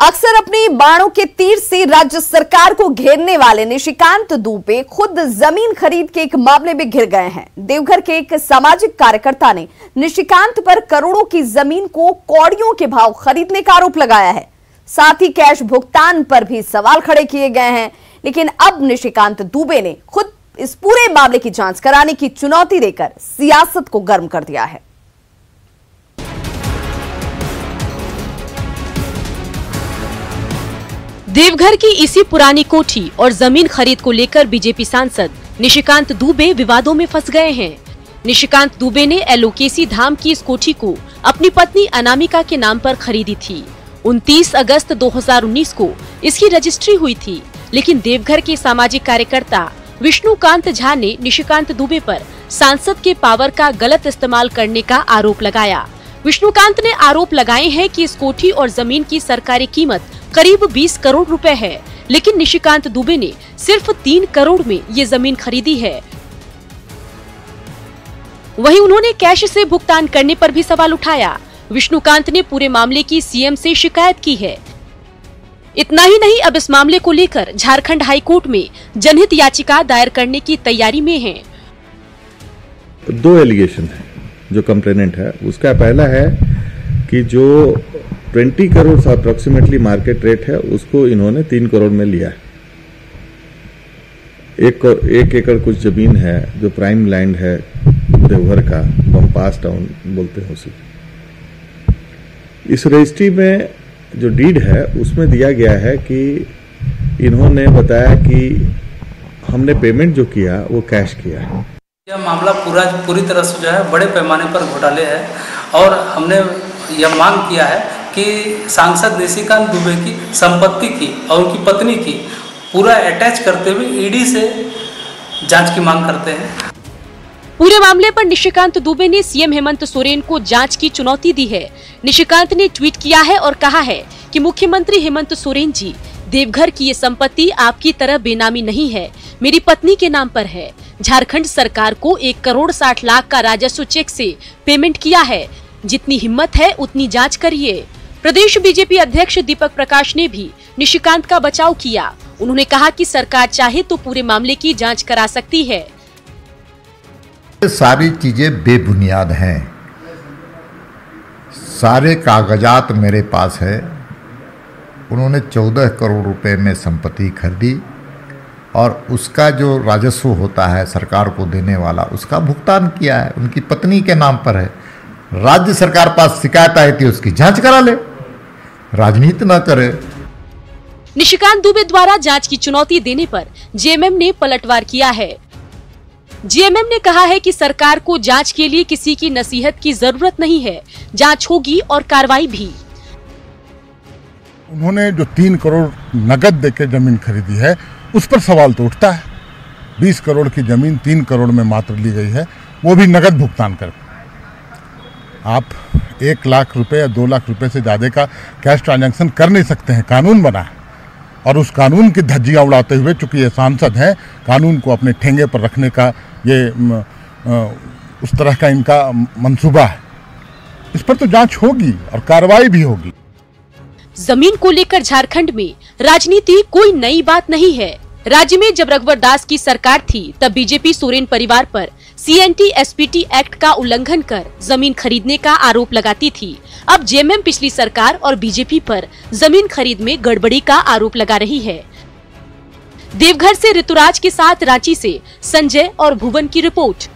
अक्सर अपनी बाणों के तीर से राज्य सरकार को घेरने वाले निशिकांत दुबे खुद जमीन खरीद के एक मामले में घिर गए हैं। देवघर के एक सामाजिक कार्यकर्ता ने निशिकांत पर करोड़ों की जमीन को कौड़ियों के भाव खरीदने का आरोप लगाया है। साथ ही कैश भुगतान पर भी सवाल खड़े किए गए हैं। लेकिन अब निशिकांत दुबे ने खुद इस पूरे मामले की जांच कराने की चुनौती देकर सियासत को गर्म कर दिया है। देवघर की इसी पुरानी कोठी और जमीन खरीद को लेकर बीजेपी सांसद निशिकांत दुबे विवादों में फंस गए हैं। निशिकांत दुबे ने एलोकेसी धाम की इस कोठी को अपनी पत्नी अनामिका के नाम पर खरीदी थी। 29 अगस्त 2019 को इसकी रजिस्ट्री हुई थी। लेकिन देवघर के सामाजिक कार्यकर्ता विष्णुकांत झा ने निशिकांत दुबे पर सांसद के पावर का गलत इस्तेमाल करने का आरोप लगाया। विष्णुकांत ने आरोप लगाए हैं कि इस कोठी और जमीन की सरकारी कीमत करीब 20 करोड़ रुपए है, लेकिन निशिकांत दुबे ने सिर्फ 3 करोड़ में ये जमीन खरीदी है। वहीं उन्होंने कैश से भुगतान करने पर भी सवाल उठाया। विष्णुकांत ने पूरे मामले की सीएम से शिकायत की है। इतना ही नहीं, अब इस मामले को लेकर झारखंड हाई कोर्ट में जनहित याचिका दायर करने की तैयारी में है। 2 एलिगेशन है जो कंप्लेनेंट है। उसका पहला है कि जो 20 करोड़ अप्रोक्सीमेटली मार्केट रेट है उसको इन्होंने 3 करोड़ में लिया है। 1 एकड़ कुछ जमीन है जो प्राइम लैंड है देवघर का, हम पास टाउन बोलते हैं उसे। इस रजिस्ट्री में जो डीड है उसमें दिया गया है कि इन्होंने बताया कि हमने पेमेंट जो किया वो कैश किया है। यह मामला पूरी तरह से जो है बड़े पैमाने पर घोटाले है और हमने यह मांग किया है कि सांसद निशिकांत दुबे की संपत्ति की और उनकी पत्नी की पूरा अटैच करते हुए ईडी से जांच की मांग करते हैं। पूरे मामले पर निशिकांत दुबे ने सीएम हेमंत सोरेन को जांच की चुनौती दी है। निशिकांत ने ट्वीट किया है और कहा है कि मुख्यमंत्री हेमंत सोरेन जी, देवघर की ये संपत्ति आपकी तरह बेनामी नहीं है, मेरी पत्नी के नाम पर है। झारखंड सरकार को 1 करोड़ 60 लाख का राजस्व चेक से पेमेंट किया है। जितनी हिम्मत है उतनी जांच करिए। प्रदेश बीजेपी अध्यक्ष दीपक प्रकाश ने भी निशिकांत का बचाव किया। उन्होंने कहा कि सरकार चाहे तो पूरे मामले की जांच करा सकती है। सारी चीजें बेबुनियाद हैं। सारे कागजात मेरे पास है। उन्होंने 14 करोड़ रुपए में संपत्ति खरीदी और उसका जो राजस्व होता है सरकार को देने वाला, उसका भुगतान किया है। उनकी पत्नी के नाम पर है। राज्य सरकार पास शिकायत आई थी, उसकी जांच करा ले, राजनीति न करे। निशिकांत दुबे द्वारा जांच की चुनौती देने पर जेएमएम ने पलटवार किया है। जेएमएम ने कहा है कि सरकार को जांच के लिए किसी की नसीहत की जरूरत नहीं है, जांच होगी और कार्रवाई भी। उन्होंने जो 3 करोड़ नगद देकर जमीन खरीदी है उस पर सवाल तो उठता है। 20 करोड़ की जमीन 3 करोड़ में मात्र ली गई है, वो भी नगद भुगतान कर। आप 1 लाख रुपए या 2 लाख रुपए से ज्यादा का कैश ट्रांजैक्शन कर नहीं सकते हैं। कानून बना है और उस कानून की धज्जियां उड़ाते हुए, चूंकि ये सांसद हैं, कानून को अपने ठेंगे पर रखने का ये उस तरह का इनका मंसूबा है। इस पर तो जांच होगी और कार्रवाई भी होगी। जमीन को लेकर झारखंड में राजनीति कोई नई बात नहीं है। राज्य में जब रघुवर दास की सरकार थी तब बीजेपी सोरेन परिवार पर CNT-SPT एक्ट का उल्लंघन कर जमीन खरीदने का आरोप लगाती थी। अब जेएमएम पिछली सरकार और बीजेपी पर जमीन खरीद में गड़बड़ी का आरोप लगा रही है। देवघर से ऋतुराज के साथ रांची से संजय और भुवन की रिपोर्ट।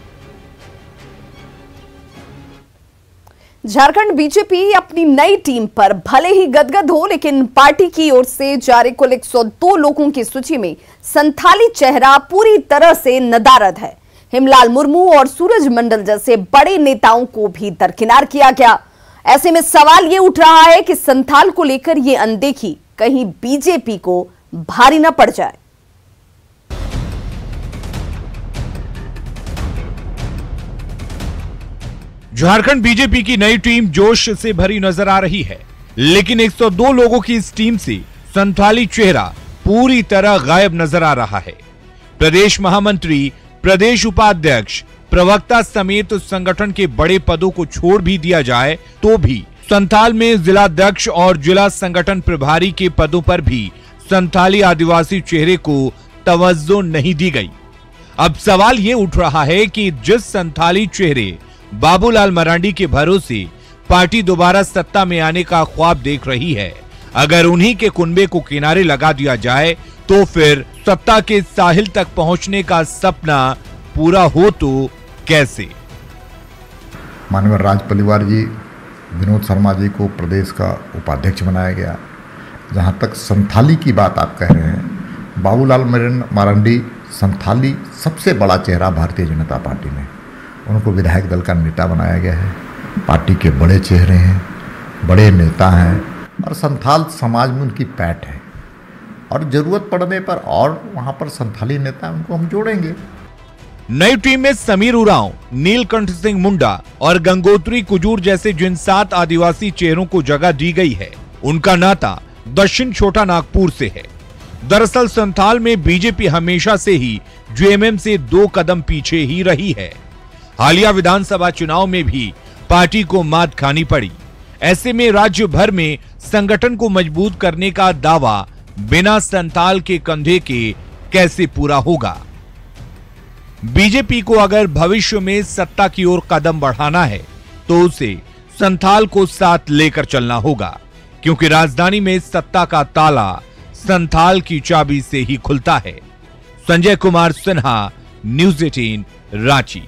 झारखंड बीजेपी अपनी नई टीम पर भले ही गदगद हो, लेकिन पार्टी की ओर से जारी कुल 102 लोगों की सूची में संथाली चेहरा पूरी तरह से नदारद है। हिमलाल मुर्मू और सूरज मंडल जैसे बड़े नेताओं को भी दरकिनार किया गया। ऐसे में सवाल ये उठ रहा है कि संथाल को लेकर ये अनदेखी कहीं बीजेपी को भारी न पड़ जाए। झारखंड बीजेपी की नई टीम जोश से भरी नजर आ रही है, लेकिन 102 लोगों की इस टीम से संथाली चेहरा पूरी तरह गायब नजर आ रहा है। प्रदेश महामंत्री, प्रदेश उपाध्यक्ष, प्रवक्ता समेत संगठन के बड़े पदों को छोड़ भी दिया जाए तो भी संथाल में जिलाध्यक्ष और जिला संगठन प्रभारी के पदों पर भी संथाली आदिवासी चेहरे को तवज्जो नहीं दी गई। अब सवाल ये उठ रहा है कि जिस संथाली चेहरे बाबूलाल मरांडी के भरोसे पार्टी दोबारा सत्ता में आने का ख्वाब देख रही है, अगर उन्हीं के कुनबे को किनारे लगा दिया जाए तो फिर सत्ता के साहिल तक पहुंचने का सपना पूरा हो तो कैसे। माननीय राज परिवार जी, विनोद शर्मा जी को प्रदेश का उपाध्यक्ष बनाया गया। जहां तक संथाली की बात आप कह रहे हैं, बाबूलाल मरांडी संथाली सबसे बड़ा चेहरा भारतीय जनता पार्टी में, उनको विधायक दल का नेता बनाया गया है। पार्टी के बड़े चेहरे हैं, बड़े नेता हैं और संथाल समाज में उनकी पैठ है और जरूरत पड़ने पर और वहां पर संथाली नेता उनको हम जोड़ेंगे। नई टीम में समीर उरांव, नीलकंठ सिंह मुंडा और गंगोत्री कुजूर जैसे जिन 7 आदिवासी चेहरों को जगह दी गई है, उनका नाता दक्षिण छोटा नागपुर से है। दरअसल संथाल में बीजेपी हमेशा से ही जेएमएम से 2 कदम पीछे ही रही है। हालिया विधानसभा चुनाव में भी पार्टी को मात खानी पड़ी। ऐसे में राज्य भर में संगठन को मजबूत करने का दावा बिना संथाल के कंधे के कैसे पूरा होगा। बीजेपी को अगर भविष्य में सत्ता की ओर कदम बढ़ाना है तो उसे संथाल को साथ लेकर चलना होगा, क्योंकि राजधानी में सत्ता का ताला संथाल की चाबी से ही खुलता है। संजय कुमार सिन्हा, न्यूज़ 18, रांची।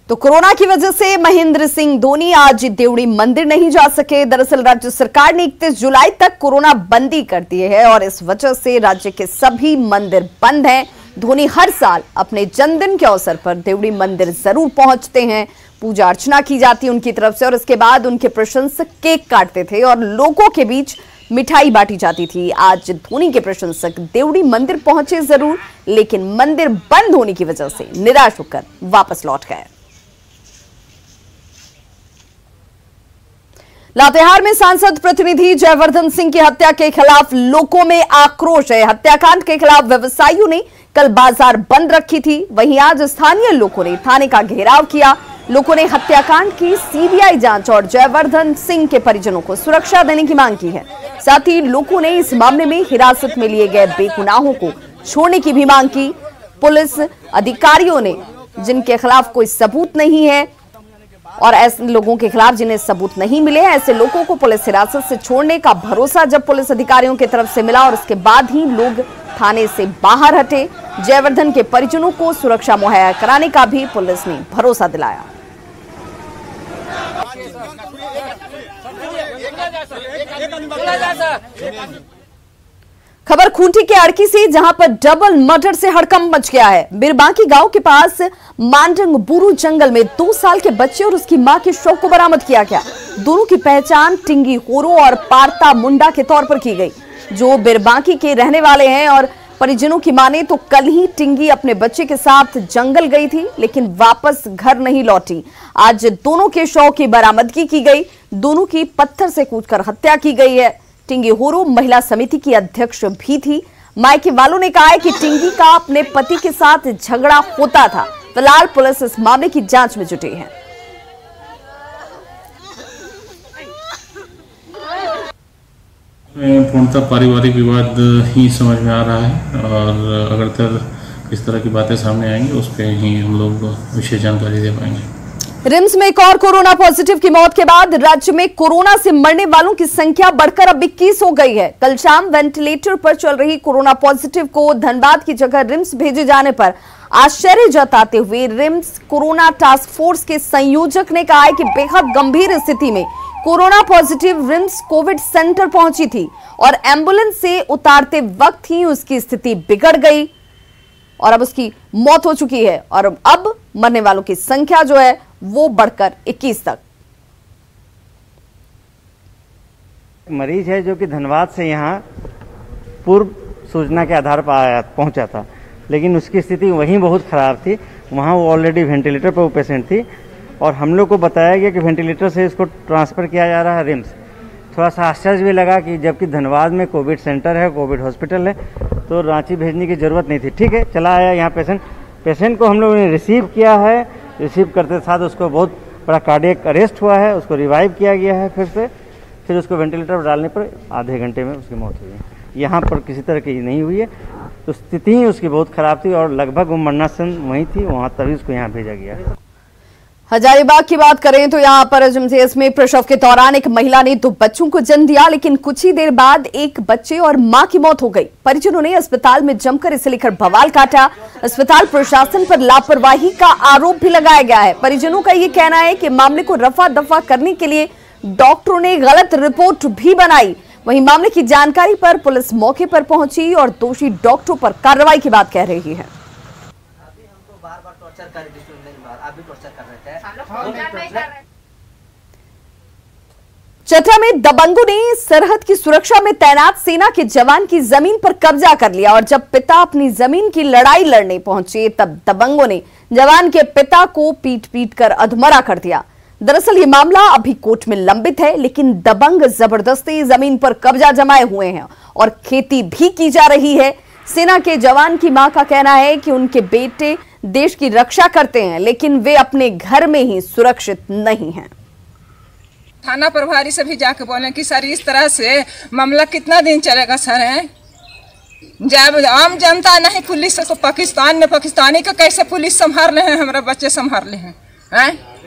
तो कोरोना की वजह से महेंद्र सिंह धोनी आज देवड़ी मंदिर नहीं जा सके। दरअसल राज्य सरकार ने 31 जुलाई तक कोरोना बंदी कर दी है और इस वजह से राज्य के सभी मंदिर बंद हैं। धोनी हर साल अपने जन्मदिन के अवसर पर देवड़ी मंदिर जरूर पहुंचते हैं, पूजा अर्चना की जाती है उनकी तरफ से और इसके बाद उनके प्रशंसक केक काटते थे और लोगों के बीच मिठाई बांटी जाती थी। आज धोनी के प्रशंसक देवड़ी मंदिर पहुंचे जरूर, लेकिन मंदिर बंद होने की वजह से निराश होकर वापस लौट गए। लातेहार में सांसद प्रतिनिधि जयवर्धन सिंह की हत्या के खिलाफ लोगों में आक्रोश है। हत्याकांड के खिलाफ व्यवसायियों ने कल बाजार बंद रखी थी, वहीं आज स्थानीय लोगों ने थाने का घेराव किया। लोगों ने हत्याकांड की सीबीआई जांच और जयवर्धन सिंह के परिजनों को सुरक्षा देने की मांग की है। साथ ही लोगों ने इस मामले में हिरासत में लिए गए बेगुनाहों को छोड़ने की भी मांग की। पुलिस अधिकारियों ने जिनके खिलाफ कोई सबूत नहीं है और ऐसे लोगों के खिलाफ जिन्हें सबूत नहीं मिले, ऐसे लोगों को पुलिस हिरासत से छोड़ने का भरोसा जब पुलिस अधिकारियों की तरफ से मिला और उसके बाद ही लोग थाने से बाहर हटे। जयवर्धन के परिजनों को सुरक्षा मुहैया कराने का भी पुलिस ने भरोसा दिलाया। खबर खूंटी के अड़की से, जहां पर डबल मर्डर से हड़कंप मच गया है। बिरबांकी गांव के पास मांडंग बुरू जंगल में 2 साल के बच्चे और उसकी मां के शव को बरामद किया गया। दोनों की पहचान टिंगी होरो और पारता मुंडा के तौर पर की गई, जो बिरबांकी के रहने वाले हैं। और परिजनों की माने तो कल ही टिंगी अपने बच्चे के साथ जंगल गई थी, लेकिन वापस घर नहीं लौटी। आज दोनों के शव की बरामदगी की गई। दोनों की पत्थर से कूदकर हत्या की गई है। टिंगी होरो महिला समिति की अध्यक्ष भी थी। मायके वालों ने कहा है कि टिंगी का अपने पति के साथ झगड़ा होता था। फिलहाल पुलिस इस मामले की जांच में जुटी है। पूर्णतः पारिवारिक विवाद ही समझ में आ रहा है और अगर इस तरह की बातें सामने आएंगी उस पर ही हम लोग विशेष जानकारी दे पाएंगे। रिम्स में एक और कोरोना पॉजिटिव की मौत के बाद राज्य में कोरोना से मरने वालों की संख्या बढ़कर अब 21 हो गई है। कल शाम वेंटिलेटर पर चल रही कोरोना पॉजिटिव को धनबाद की जगह रिम्स भेजे जाने पर आश्चर्य जताते हुए रिम्स कोरोना टास्क फोर्स के संयोजक ने कहा है कि बेहद गंभीर स्थिति में corona positive RIMS Covid centre पहुंची थी और एम्बुलेंस से उतारते वक्त ही उसकी स्थिति बिगड़ गई और अब उसकी मौत हो चुकी है और अब मरने वालों की संख्या जो है वो बढ़कर 21 तक। मरीज है जो कि धनबाद से यहाँ पूर्व सूचना के आधार पर पहुंचा था, लेकिन उसकी स्थिति वहीं बहुत खराब थी। वहाँ वो ऑलरेडी वेंटिलेटर पर वो पेशेंट थी और हम लोग को बताया गया कि वेंटिलेटर से इसको ट्रांसफ़र किया जा रहा है रिम्स। थोड़ा सा आश्चर्य भी लगा कि जबकि धनबाद में कोविड सेंटर है, कोविड हॉस्पिटल है, तो रांची भेजने की ज़रूरत नहीं थी। ठीक है, चला आया यहाँ पेशेंट को हम लोगों ने रिसीव किया है। रिसीव करते साथ उसको बहुत बड़ा कार्डियक अरेस्ट हुआ है, उसको रिवाइव किया गया है फिर उसको वेंटिलेटर पर डालने पर आधे घंटे में उसकी मौत हुई है। यहाँ पर किसी तरह की नहीं हुई है, तो स्थिति ही उसकी बहुत खराब थी और लगभग वो मरणासन वहीं थी, वहाँ तभी उसको यहाँ भेजा गया। हजारीबाग की बात करें तो यहाँ पर एमसीएच में प्रसव के दौरान एक महिला ने 2 बच्चों को जन्म दिया, लेकिन कुछ ही देर बाद एक बच्चे और मां की मौत हो गई। परिजनों ने अस्पताल में जमकर इसे लेकर बवाल काटा। अस्पताल प्रशासन पर लापरवाही का आरोप भी लगाया गया है। परिजनों का ये कहना है कि मामले को रफा दफा करने के लिए डॉक्टरों ने गलत रिपोर्ट भी बनाई। वहीं मामले की जानकारी पर पुलिस मौके पर पहुंची और दोषी डॉक्टरों पर कार्रवाई की बात कह रही है। चतरा में दबंगों ने सरहद की सुरक्षा में तैनात सेना के जवान की जमीन पर कब्जा कर लिया और जब पिता अपनी जमीन की लड़ाई लड़ने पहुंचे तब दबंगों ने जवान के पिता को पीट कर अधमरा कर दिया। दरअसल ये मामला अभी कोर्ट में लंबित है, लेकिन दबंग जबरदस्ती जमीन पर कब्जा जमाए हुए हैं और खेती भी की जा रही है। सेना के जवान की मां का कहना है कि उनके बेटे देश की रक्षा करते हैं, लेकिन वे अपने घर में ही सुरक्षित नहीं हैं। थाना प्रभारी से भी जाके बोले कि सर इस तरह से मामला कितना दिन चलेगा सर है? जब आम जनता नहीं पुलिस तो पाकिस्तान में पाकिस्तानी को कैसे पुलिस संभाल रहे हैं, हमारे बच्चे संभाल रहे हैं।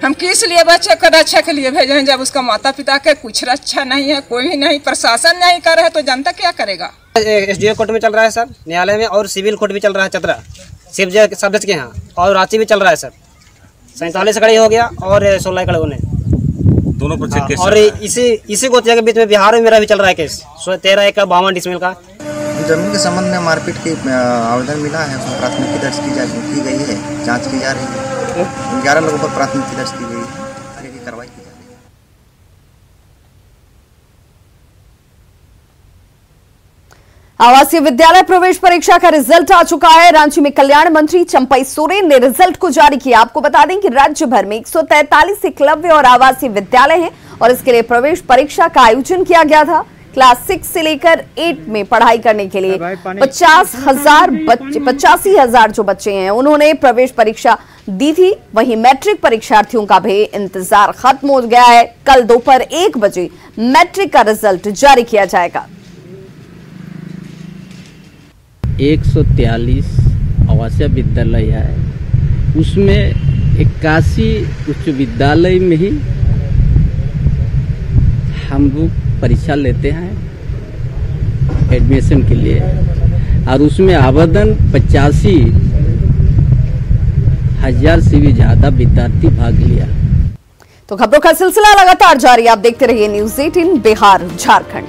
हम किस लिए बच्चे को रक्षा के लिए भेजे हैं जब उसका माता पिता के कुछ रक्षा नहीं है, कोई भी नहीं, प्रशासन नहीं कर रहा है तो जनता क्या करेगा? एसडीओ कोर्ट में चल रहा है सर, न्यायालय में, और सिविल कोर्ट भी चल रहा है चतरा शिव सब के यहाँ, और रांची भी चल रहा है सर। 47 कड़े हो गया और 16 कड़े होने दोनों पर चेक केस और इसी गोतिया के बीच में बिहार में मेरा भी चल रहा है केस 13 एकड़ 52 डिसमिल का। जमीन के संबंध में मारपीट की आवेदन मिला है, उसमें प्राथमिकी दर्ज की गई है, जांच की जा रही है। 11 लोगों पर प्राथमिकी दर्ज की गई है, आगे की कार्रवाई की जा रही है। आवासीय विद्यालय प्रवेश परीक्षा का रिजल्ट आ चुका है। रांची में कल्याण मंत्री चंपई सोरेन ने रिजल्ट को जारी किया। आपको बता दें कि राज्य भर में 143 एकलव्य और आवासीय विद्यालय हैं और इसके लिए प्रवेश परीक्षा का आयोजन किया गया था। क्लास 6 से लेकर 8 में पढ़ाई करने के लिए 85,000 जो बच्चे हैं उन्होंने प्रवेश परीक्षा दी थी। वहीं मैट्रिक परीक्षार्थियों का भी इंतजार खत्म हो गया है। कल दोपहर 1 बजे मैट्रिक का रिजल्ट जारी किया जाएगा। 143 आवासीय विद्यालय है, उसमें 81 उच्च विद्यालय में ही हम लोग परीक्षा लेते हैं एडमिशन के लिए, और उसमें आवेदन 85,000 से भी ज्यादा विद्यार्थी भाग लिया। तो खबरों का सिलसिला लगातार जारी, आप देखते रहिए न्यूज़ 18 बिहार झारखंड।